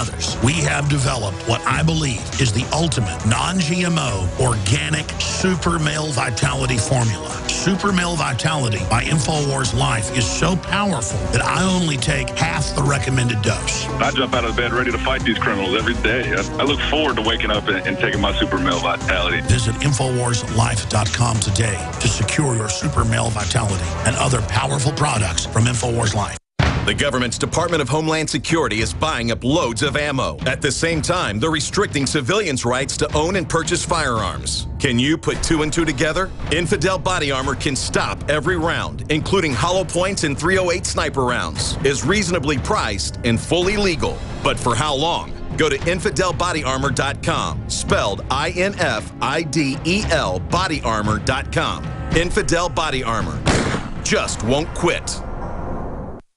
others. We have developed what I believe is the ultimate non-GMO organic super male vitality formula. Super male vitality by InfoWars Life is so powerful that I only take half the recommended dose. I jump out of bed ready to fight these criminals every day. I look forward to waking up and taking my super male vitality. Visit InfoWarsLife.com today to secure your super male vitality and other powerful products from InfoWars Life. The government's Department of Homeland Security is buying up loads of ammo. At the same time, they're restricting civilians' rights to own and purchase firearms. Can you put two and two together? Infidel Body Armor can stop every round, including hollow points and .308 sniper rounds, is reasonably priced and fully legal. But for how long? Go to InfidelBodyArmor.com, spelled INFIDEL bodyarmor.com. Infidel Body Armor. Just won't quit.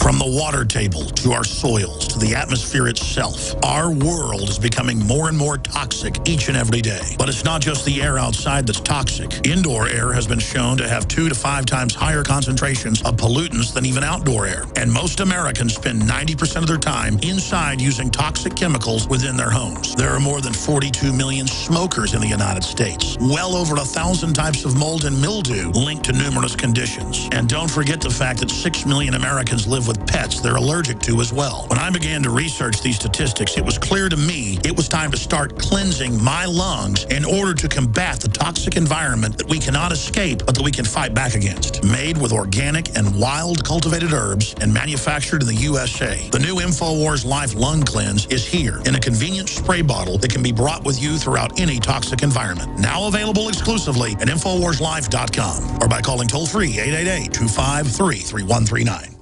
From the water table to our soils to the atmosphere itself, our world is becoming more and more toxic each and every day. But it's not just the air outside that's toxic. Indoor air has been shown to have 2 to 5 times higher concentrations of pollutants than even outdoor air. And most Americans spend 90% of their time inside using toxic chemicals within their homes. There are more than 42 million smokers in the United States. Well over 1,000 types of mold and mildew linked to numerous conditions. And don't forget the fact that 6 million Americans live with pets they're allergic to as well. When I began to research these statistics, it was clear to me it was time to start cleansing my lungs in order to combat the toxic environment that we cannot escape, but that we can fight back against. Made with organic and wild cultivated herbs and manufactured in the USA, the new InfoWars Life Lung Cleanse is here in a convenient spray bottle that can be brought with you throughout any toxic environment. Now available exclusively at InfoWarsLife.com or by calling toll-free 888-253-3139.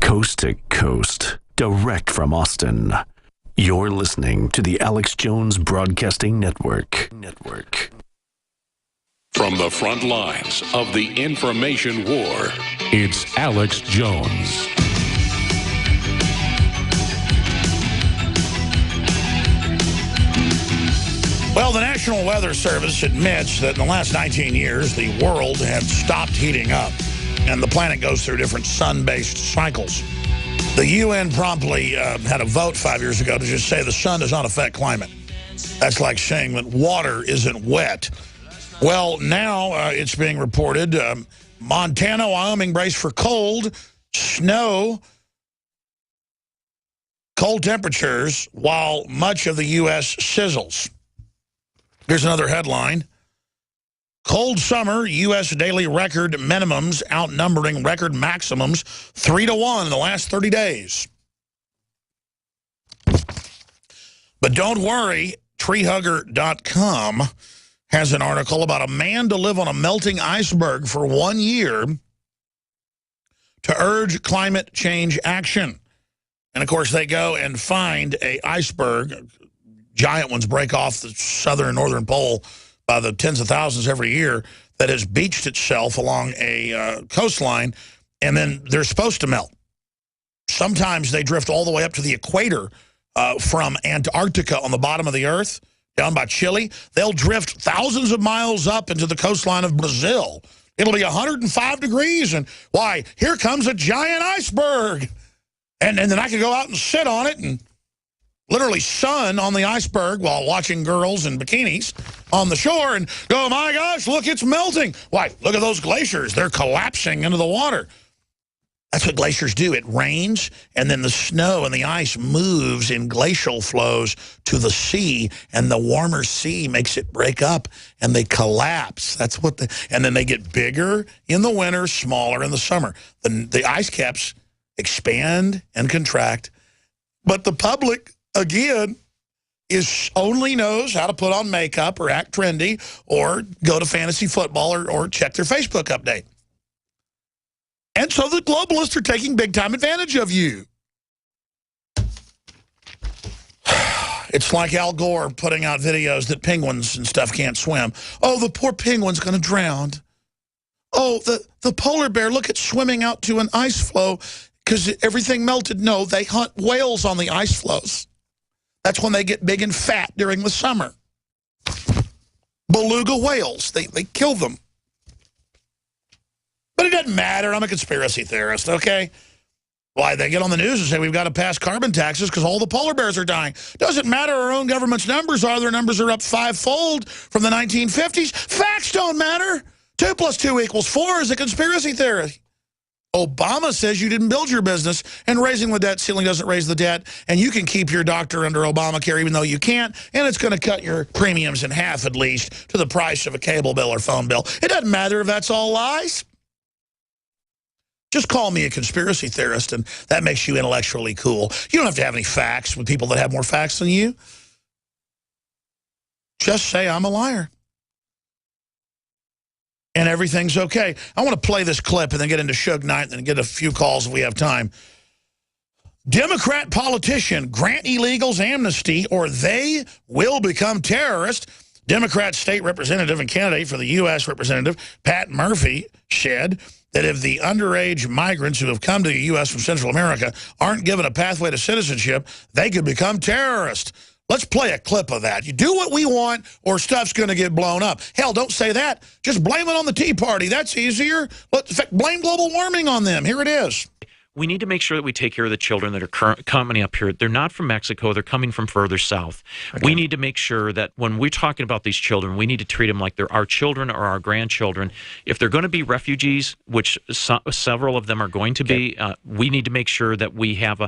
Coast to coast, direct from Austin. You're listening to the Alex Jones Broadcasting Network. From the front lines of the information war, it's Alex Jones. Well, the National Weather Service admits that in the last 19 years, the world had stopped heating up, and the planet goes through different sun-based cycles. The UN promptly had a vote 5 years ago to just say the sun does not affect climate. That's like saying that water isn't wet. Well, now it's being reported Montana, Wyoming brace for cold, snow, cold temperatures, while much of the U.S. sizzles. Here's another headline. Cold summer, U.S. daily record minimums outnumbering record maximums 3-to-1 in the last 30 days. But don't worry, treehugger.com has an article about a man to live on a melting iceberg for 1 year to urge climate change action. And, of course, they go and find an iceberg. Giant ones break off the southern and northern pole by the tens of thousands every year that has beached itself along a coastline, and then they're supposed to melt. Sometimes they drift all the way up to the equator from Antarctica on the bottom of the earth, down by Chile. They'll drift thousands of miles up into the coastline of Brazil. It'll be 105 degrees, and why, here comes a giant iceberg. And then I could go out and sit on it and literally sun on the iceberg while watching girls in bikinis on the shore and go, my gosh, look, it's melting. Why, look at those glaciers. They're collapsing into the water. That's what glaciers do. It rains, and then the snow and the ice moves in glacial flows to the sea, and the warmer sea makes it break up, and they collapse. That's what and then they get bigger in the winter, smaller in the summer. The ice caps expand and contract, but the public, again, only knows how to put on makeup or act trendy or go to fantasy football or check their Facebook update. And so the globalists are taking big-time advantage of you. It's like Al Gore putting out videos that penguins and stuff can't swim. Oh, the poor penguin's going to drown. Oh, the polar bear, look, it's swimming out to an ice floe because everything melted. No, they hunt whales on the ice floes. That's when they get big and fat during the summer. Beluga whales, they kill them. But it doesn't matter. I'm a conspiracy theorist, okay? Why, they get on the news and say we've got to pass carbon taxes because all the polar bears are dying. Doesn't matter our own government's numbers are. Their numbers are up 5-fold from the 1950s. Facts don't matter. 2 + 2 = 4 is a conspiracy theory. Obama says you didn't build your business, and raising the debt ceiling doesn't raise the debt, and you can keep your doctor under Obamacare even though you can't, and it's going to cut your premiums in half at least to the price of a cable bill or phone bill. It doesn't matter if that's all lies. Just call me a conspiracy theorist, and that makes you intellectually cool. You don't have to have any facts with people that have more facts than you. Just say I'm a liar. And everything's okay. I want to play this clip and then get into Suge Knight and get a few calls if we have time. Democrat politician grant illegals amnesty or they will become terrorists. Democrat state representative and candidate for the U.S. Representative Pat Murphy said that if the underage migrants who have come to the U.S. from Central America aren't given a pathway to citizenship, they could become terrorists. Let's play a clip of that. You do what we want or stuff's going to get blown up. Hell, don't say that. Just blame it on the Tea Party. That's easier. In fact, blame global warming on them. Here it is. We need to make sure that we take care of the children that are coming up here. They're not from Mexico. They're coming from further south. Okay. We need to make sure that when we're talking about these children, we need to treat them like they're our children or our grandchildren. If they're going to be refugees, which several of them are going to be, we need to make sure that we have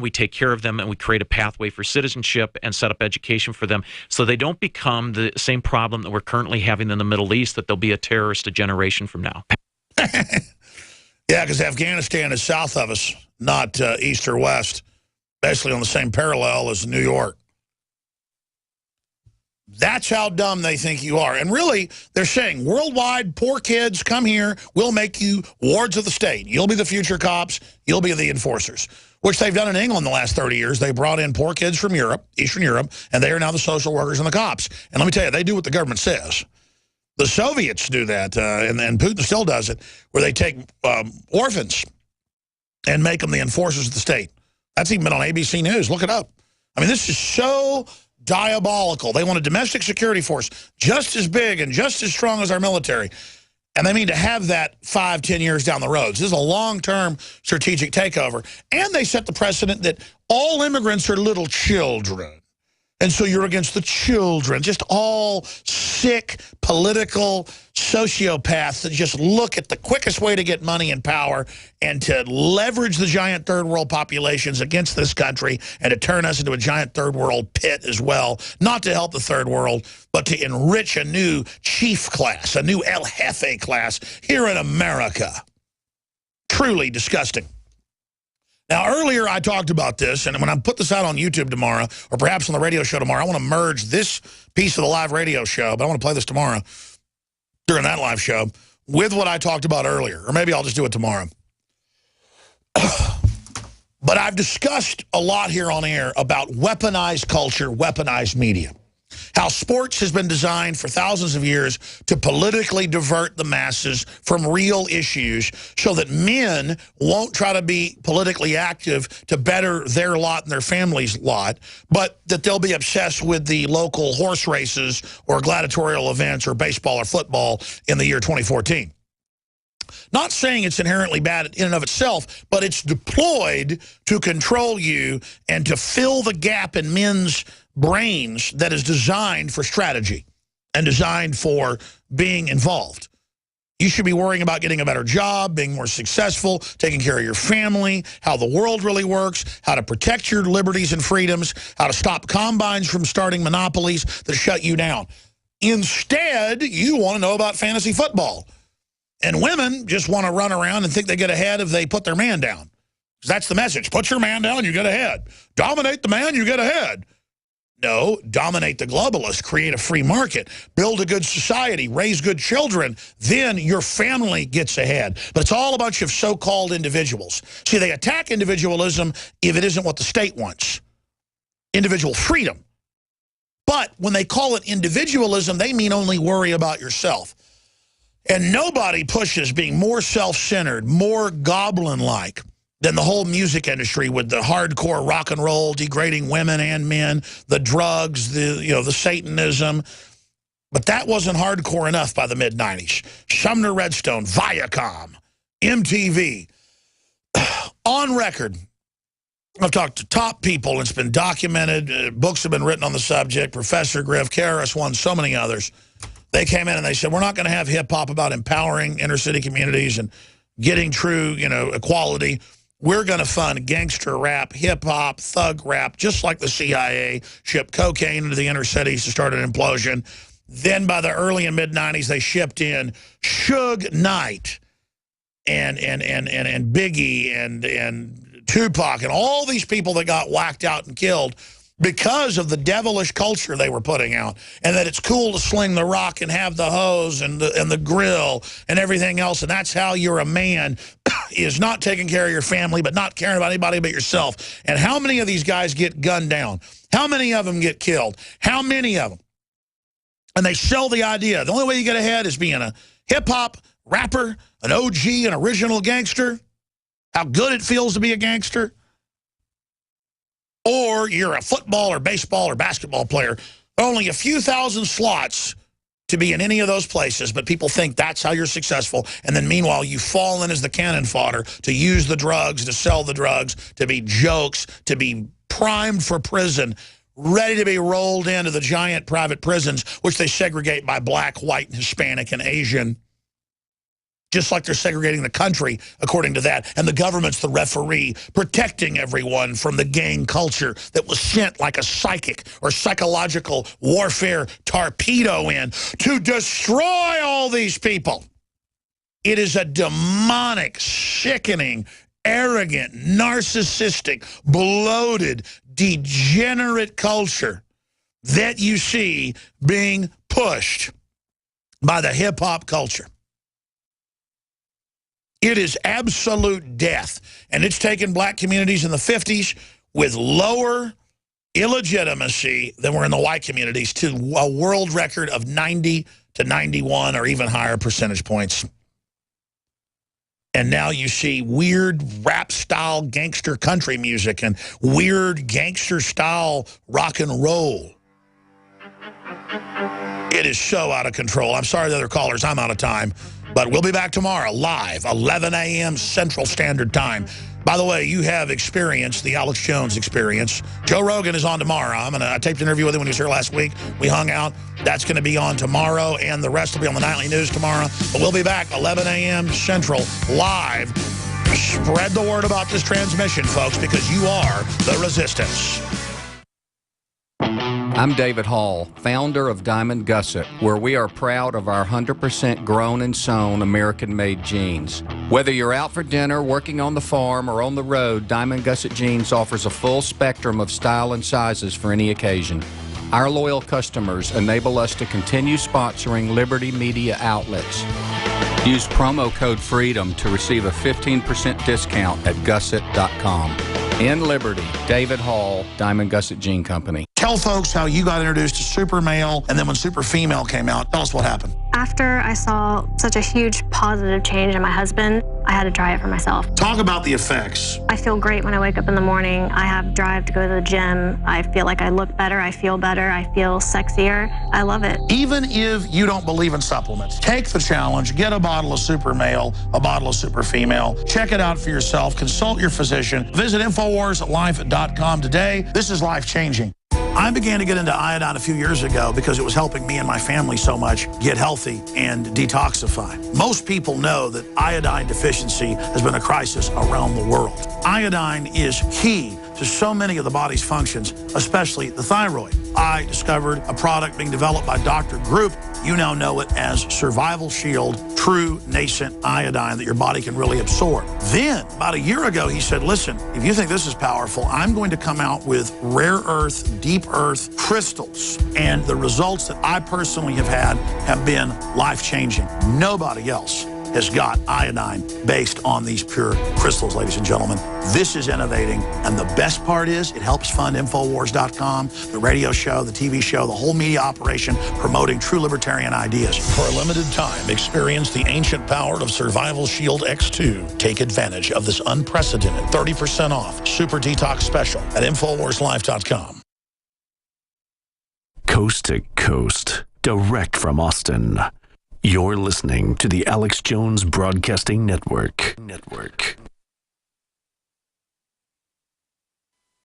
we take care of them and we create a pathway for citizenship and set up education for them so they don't become the same problem that we're currently having in the Middle East, that they'll be a terrorist a generation from now. Yeah, because Afghanistan is south of us, not east or west, basically on the same parallel as New York. That's how dumb they think you are. And really, they're saying, worldwide, poor kids, come here, we'll make you wards of the state. You'll be the future cops, you'll be the enforcers, which they've done in England the last 30 years. They brought in poor kids from Europe, Eastern Europe, and they are now the social workers and the cops. And let me tell you, they do what the government says. The Soviets do that, and Putin still does it, where they take orphans and make them the enforcers of the state. That's even been on ABC News. Look it up. I mean, this is so diabolical. They want a domestic security force just as big and just as strong as our military. And they mean to have that 5-10 years down the road. So this is a long-term strategic takeover. And they set the precedent that all immigrants are little children. And so you're against the children, just all sick political sociopaths that just look at the quickest way to get money and power and to leverage the giant third world populations against this country and to turn us into a giant third world pit as well, not to help the third world, but to enrich a new chief class, a new El Jefe class here in America. Truly disgusting. Now, earlier I talked about this, and when I put this out on YouTube tomorrow, or perhaps on the radio show tomorrow, I want to merge this piece of the live radio show, but I want to play this tomorrow during that live show with what I talked about earlier. Or maybe I'll just do it tomorrow. But I've discussed a lot here on air about weaponized culture, weaponized media. How sports has been designed for thousands of years to politically divert the masses from real issues so that men won't try to be politically active to better their lot and their family's lot, but that they'll be obsessed with the local horse races or gladiatorial events or baseball or football in the year 2014. Not saying it's inherently bad in and of itself, but it's deployed to control you and to fill the gap in men's brains that is designed for strategy and designed for being involved. You should be worrying about getting a better job, being more successful, taking care of your family, how the world really works, how to protect your liberties and freedoms, how to stop combines from starting monopolies that shut you down. Instead, you want to know about fantasy football. And women just want to run around and think they get ahead if they put their man down. That's the message. Put your man down, you get ahead. Dominate the man, you get ahead. No, dominate the globalists, create a free market, build a good society, raise good children, then your family gets ahead. But it's all a bunch of so-called individuals. See, they attack individualism if it isn't what the state wants. Individual freedom. But when they call it individualism, they mean only worry about yourself. And nobody pushes being more self-centered, more goblin-like than the whole music industry with the hardcore rock and roll, degrading women and men, the drugs, the Satanism. But that wasn't hardcore enough by the mid-90s. Sumner Redstone, Viacom, MTV. On record, I've talked to top people, and it's been documented. Books have been written on the subject. Professor Griff Karras, one, so many others. They came in and they said, we're not going to have hip-hop about empowering inner-city communities and getting true, equality. We're going to fund gangster rap, hip-hop, thug rap, just like the CIA shipped cocaine into the inner cities to start an implosion. Then by the early and mid-'90s, they shipped in Suge Knight and Biggie and Tupac and all these people that got whacked out and killed because of the devilish culture they were putting out, and that it's cool to sling the rock and have the hose and the grill and everything else, and that's how you're a man, is not taking care of your family but not caring about anybody but yourself. And how many of these guys get gunned down? How many of them get killed? How many of them? And they sell the idea. The only way you get ahead is being a hip-hop rapper, an OG, an original gangster, how good it feels to be a gangster. Or you're a football or baseball or basketball player. Only a few thousand slots to be in any of those places, but people think that's how you're successful. And then meanwhile, you fall in as the cannon fodder to use the drugs, to sell the drugs, to be jokes, to be primed for prison, ready to be rolled into the giant private prisons, which they segregate by black, white, and Hispanic, and Asian. Just like they're segregating the country according to that. And the government's the referee, protecting everyone from the gang culture that was sent like a psychic or psychological warfare torpedo in to destroy all these people. It is a demonic, sickening, arrogant, narcissistic, bloated, degenerate culture that you see being pushed by the hip-hop culture. It is absolute death, and it's taken black communities in the 50s with lower illegitimacy than were in the white communities to a world record of 90 to 91 or even higher percentage points. And now you see weird rap-style gangster country music and weird gangster-style rock and roll. It is so out of control. I'm sorry to other callers, I'm out of time. But we'll be back tomorrow, live, 11 a.m. Central Standard Time. By the way, you have experienced the Alex Jones experience. Joe Rogan is on tomorrow. I taped an interview with him when he was here last week. We hung out. That's going to be on tomorrow, and the rest will be on the Nightly News tomorrow. But we'll be back, 11 a.m. Central, live. Spread the word about this transmission, folks, because you are the resistance. I'm David Hall, founder of Diamond Gusset, where we are proud of our 100% grown and sewn American-made jeans. Whether you're out for dinner, working on the farm, or on the road, Diamond Gusset Jeans offers a full spectrum of style and sizes for any occasion. Our loyal customers enable us to continue sponsoring Liberty Media outlets. Use promo code FREEDOM to receive a 15% discount at gusset.com. In Liberty, David Hall, Diamond Gusset Jean Company. Tell folks how you got introduced to Super Male, and then when Super Female came out, tell us what happened. After I saw such a huge positive change in my husband, I had to try it for myself. Talk about the effects. I feel great when I wake up in the morning. I have drive to go to the gym. I feel like I look better. I feel better. I feel sexier. I love it. Even if you don't believe in supplements, take the challenge. Get a bottle of Super Male, a bottle of Super Female. Check it out for yourself. Consult your physician. Visit InfoWarsLife.com today. This is life-changing. I began to get into iodine a few years ago because it was helping me and my family so much get healthy and detoxify. Most people know that iodine deficiency has been a crisis around the world. Iodine is key to so many of the body's functions, especially the thyroid. I discovered a product being developed by Dr. Group. You now know it as Survival Shield True Nascent Iodine that your body can really absorb. Then, about a year ago, he said, listen, if you think this is powerful, I'm going to come out with rare earth, deep earth crystals. And the results that I personally have had have been life-changing. Nobody else has got iodine based on these pure crystals, ladies and gentlemen. This is innovating, and the best part is it helps fund Infowars.com, the radio show, the TV show, the whole media operation promoting true libertarian ideas. For a limited time, experience the ancient power of Survival Shield X2. Take advantage of this unprecedented 30% off Super Detox Special at InfoWarsLife.com. Coast to coast, direct from Austin. You're listening to the Alex Jones Broadcasting Network.